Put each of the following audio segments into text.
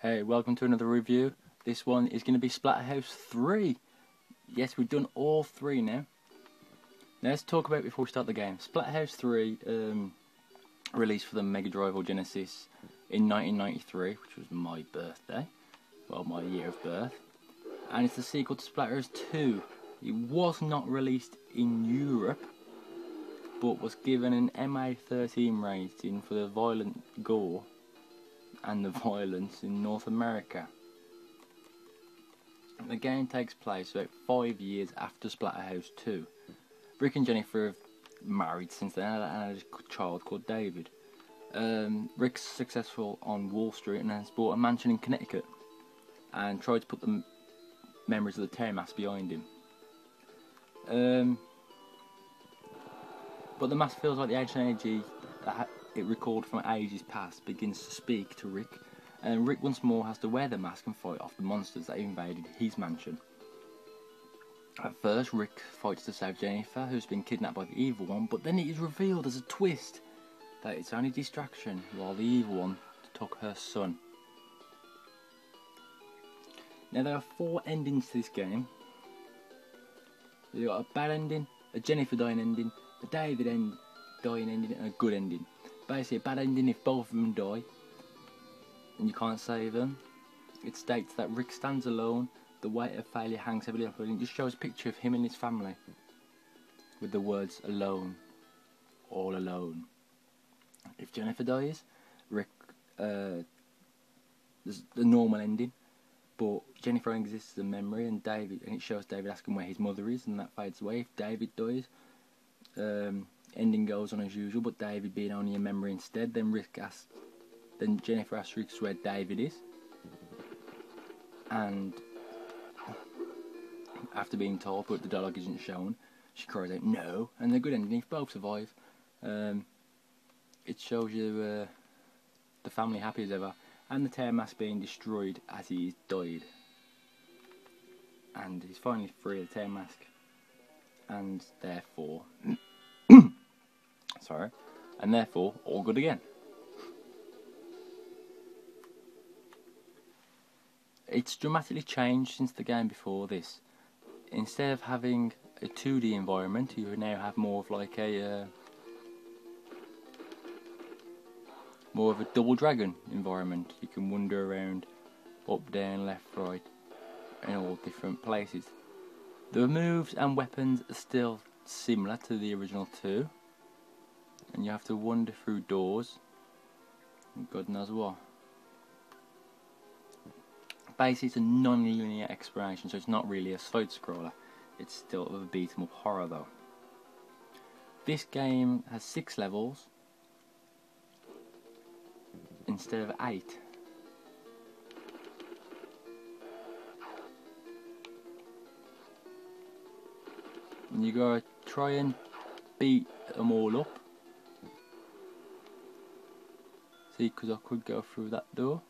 Hey, welcome to another review. This one is going to be Splatterhouse 3. Yes, we've done all three now. Now let's talk about it before we start the game. Splatterhouse 3 released for the Mega Drive or Genesis in 1993, which was my birthday. Well, my year of birth. And it's the sequel to Splatterhouse 2. It was not released in Europe, but was given an MA13 rating for the violent gore and the violence in North America. The game takes place about 5 years after Splatterhouse 2. Rick and Jennifer have married since then and had a child called David. Rick's successful on Wall Street and has bought a mansion in Connecticut and tried to put the memories of the Terror Mask behind him. But the mask feels like the ancient energy that it recalled from ages past begins to speak to Rick, and Rick once more has to wear the mask and fight off the monsters that invaded his mansion. At first, Rick fights to save Jennifer, who's been kidnapped by the evil one, but then it is revealed as a twist that it's only distraction, while the evil one took her son. Now there are 4 endings to this game. You've got a bad ending, a Jennifer dying ending, a David dying ending, and a good ending. Basically, a bad ending if both of them die and you can't save them. It states that Rick stands alone, the weight of failure hangs heavily upon him. It just shows a picture of him and his family with the words alone, all alone. If Jennifer dies, Rick, there's the normal ending, but Jennifer only exists as a memory, and it shows David asking where his mother is, and that fades away. If David dies, ending goes on as usual, but David being only a memory instead. Then Jennifer asks Rick where David is, and after being told but the dialogue isn't shown, she cries out no. And the good ending, if both survive, it shows you the family happy as ever, and the Terror Mask being destroyed as he died, and he's finally free of the Terror Mask, and therefore all good again. It's dramatically changed since the game before this. Instead of having a 2D environment, you now have more of like a Double Dragon environment. You can wander around up, down, left, right, in all different places. The moves and weapons are still similar to the original 2, and you have to wander through doors and God knows what. Basically, it's a non-linear exploration, so it's not really a side scroller. It's still a beat 'em up horror though. This game has 6 levels instead of 8. And you gotta try and beat them all up. See, because I could go through that door.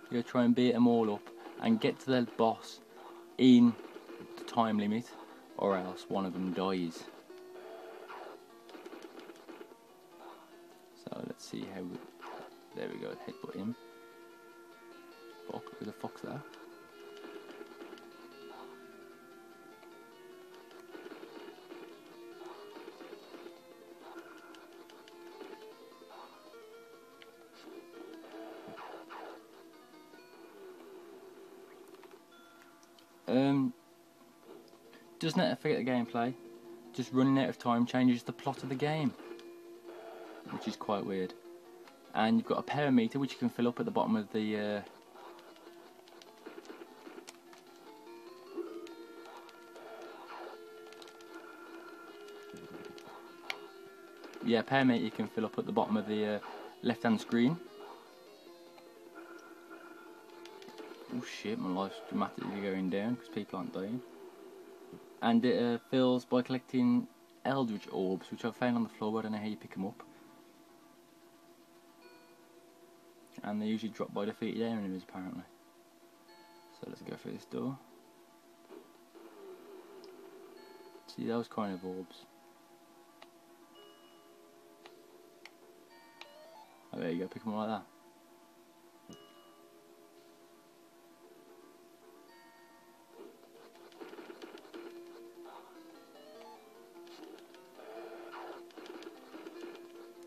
You gotta try and beat them all up and get to the boss in the time limit, or else one of them dies. So let's see how there we go, headbutt him. Fuck, who the fuck's that? Doesn't it affect the gameplay? Just running out of time changes the plot of the game, which is quite weird. And you've got a power meter which you can fill up at the bottom of the power meter you can fill up at the bottom of the left-hand screen. Oh shit, my life's dramatically going down because people aren't dying. And it fills by collecting Eldritch Orbs, which I've found on the floor. I don't know how you pick them up. And they usually drop by defeated enemies, apparently. So let's go through this door. See those kind of orbs. Oh, there you go, pick them like that.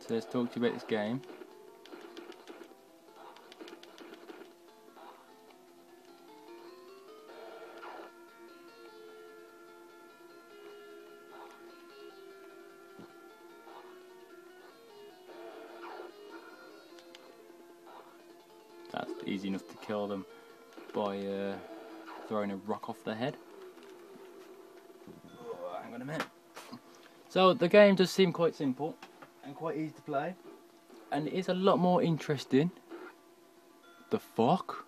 So let's talk to you about this game. That's easy enough to kill them by throwing a rock off their head. Oh, hang on a minute. So the game does seem quite simple and quite easy to play, and it is a lot more interesting. The fuck?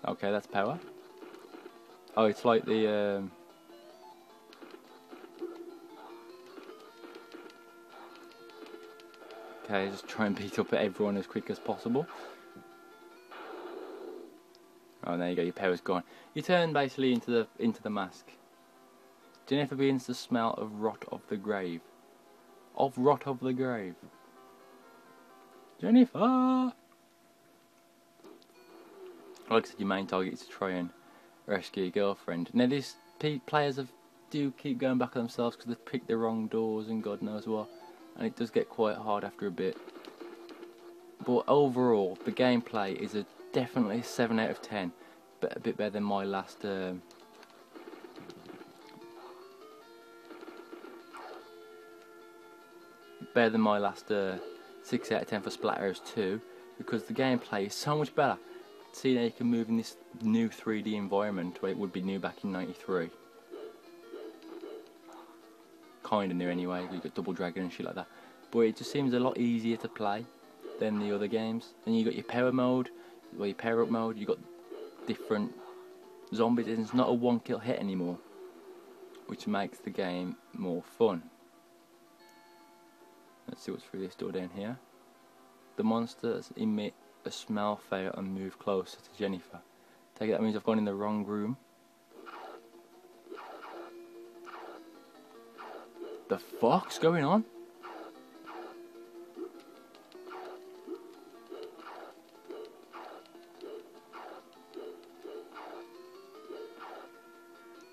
Okay, that's power. Oh, it's like the okay, just try and beat up at everyone as quick as possible. Oh, there you go. Your power's gone. You turn basically into the mask. Jennifer begins to smell of rot of the grave. Of rot of the grave. Jennifer. Like I said, your main target is to try and rescue your girlfriend. Now, these players do keep going back on themselves because they've picked the wrong doors and God knows what, and it does get quite hard after a bit. But overall, the gameplay is definitely 7 out of 10, but a bit better than my last. Better than my last 6 out of 10 for Splatterhouse 2, because the gameplay is so much better. See now you can move in this new 3D environment where it would be new back in '93. Kinda new anyway, you got Double Dragon and shit like that. But it just seems a lot easier to play than the other games. And you got your power mode, or your power up mode, you got different zombies, and it's not a one kill hit anymore, which makes the game more fun. Let's see what's through this door down here. The monsters emit a smell fire and move closer to Jennifer. Take it that means I've gone in the wrong room. The fuck's going on?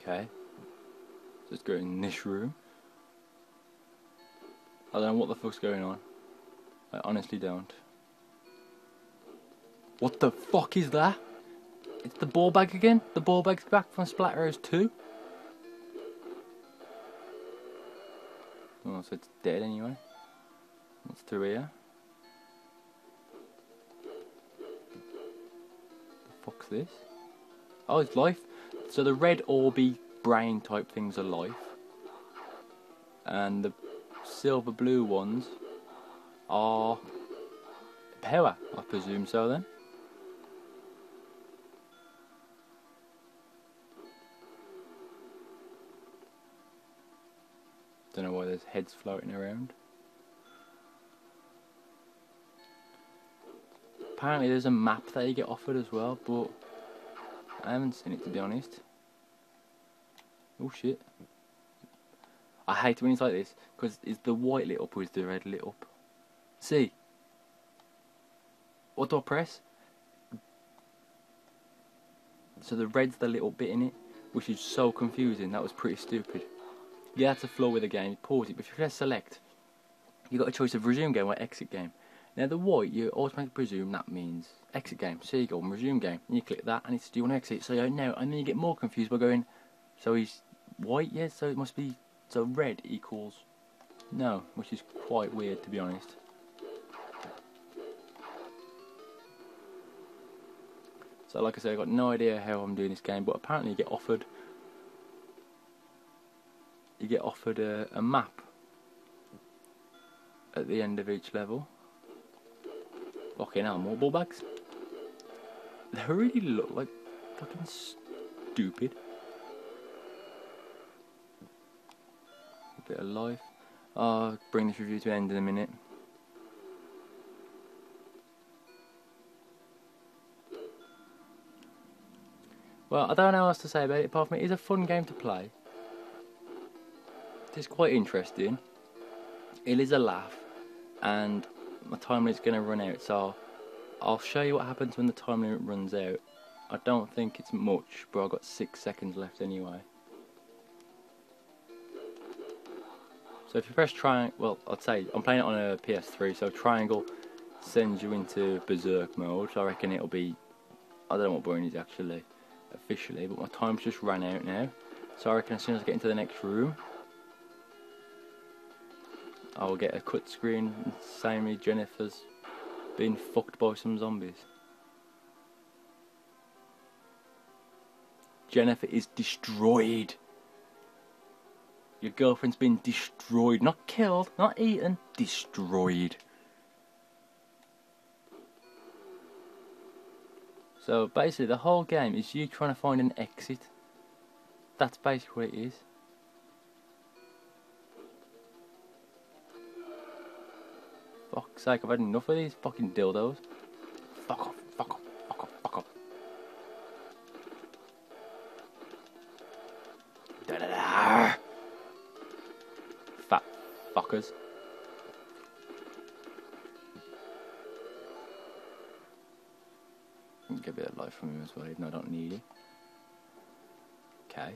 Okay. Just go in this room. I don't know what the fuck's going on. I honestly don't. What the fuck is that? It's the ball bag again? The ball bag's back from Splatterhouse 2? Oh, so it's dead anyway. What's through here? The fuck's this? Oh, it's life. So the red orby brain type things are life. And the silver blue ones are power, I presume so then. Don't know why there's heads floating around. Apparently there's a map that you get offered as well, but I haven't seen it to be honest. Oh shit. I hate it when it's like this, because is the white lit up or is the red lit up? See? What do I press? So the red's the little bit in it, which is so confusing. That was pretty stupid. Yeah, that's a flaw with the game. You pause it, but if you press select, you got a choice of resume game or exit game. Now the white, you automatically presume that means exit game. So you go on resume game, and you click that, and it's do you want to exit? So no, and then you get more confused by going, so he's white, yeah, so it must be, so red equals no, which is quite weird to be honest. So like I said, I've got no idea how I'm doing this game, but apparently you get offered a map at the end of each level. Fucking hell, more ball bags. They really look like fucking stupid. A bit of life. I'll bring this review to an end in a minute. Well, I don't know what else to say about it apart from it is a fun game to play. It's quite interesting. It is a laugh, and my time limit's going to run out, so I'll show you what happens when the time limit runs out. I don't think it's much, but I've got 6 seconds left anyway. So if you press triangle, well, I'd say I'm playing it on a PS3, so triangle sends you into berserk mode. So I reckon it'll be, I don't know what button is actually officially, but my time's just ran out now. So I reckon as soon as I get into the next room, I'll get a cut screen saying me Jennifer's being fucked by some zombies. Jennifer is destroyed. Your girlfriend's been destroyed. Not killed, not eaten, destroyed. So basically the whole game is you trying to find an exit. That's basically what it is. Fuck's sake, I've had enough of these fucking dildos. Fuck off, fuck off, fuck off, fuck off. Da da da. Fat fuckers. Get a bit of life from him as well, even though I don't need it. Okay.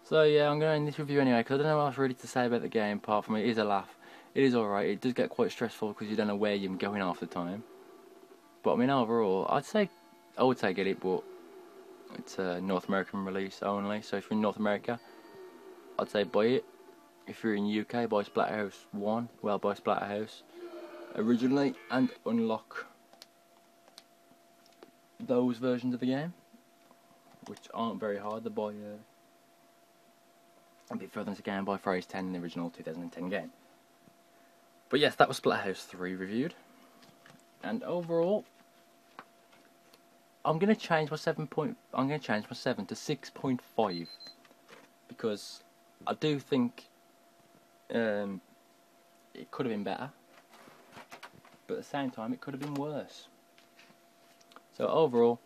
So yeah, I'm going to end this review anyway, because I don't know what else really to say about the game, apart from it is a laugh. It is alright, it does get quite stressful because you don't know where you're going half the time. But I mean overall, I would say get it, but it's a North American release only, so if you're in North America, I'd say buy it. If you're in UK, buy Splatterhouse 1, well buy Splatterhouse originally, and unlock those versions of the game, which aren't very hard to buy a bit further into the game, buy Phrase 10, the original 2010 game. But yes, that was Splatterhouse 3 reviewed, and overall, I'm gonna change my 7 to 6.5 because I do think it could have been better, but at the same time, it could have been worse. So overall,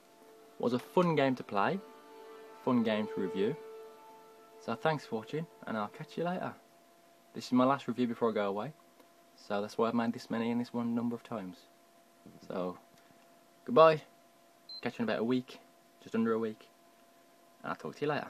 it was a fun game to play, fun game to review. So thanks for watching, and I'll catch you later. This is my last review before I go away, so that's why I've made this many in this one number of times. So, goodbye, catch you in about a week, just under a week, and I'll talk to you later.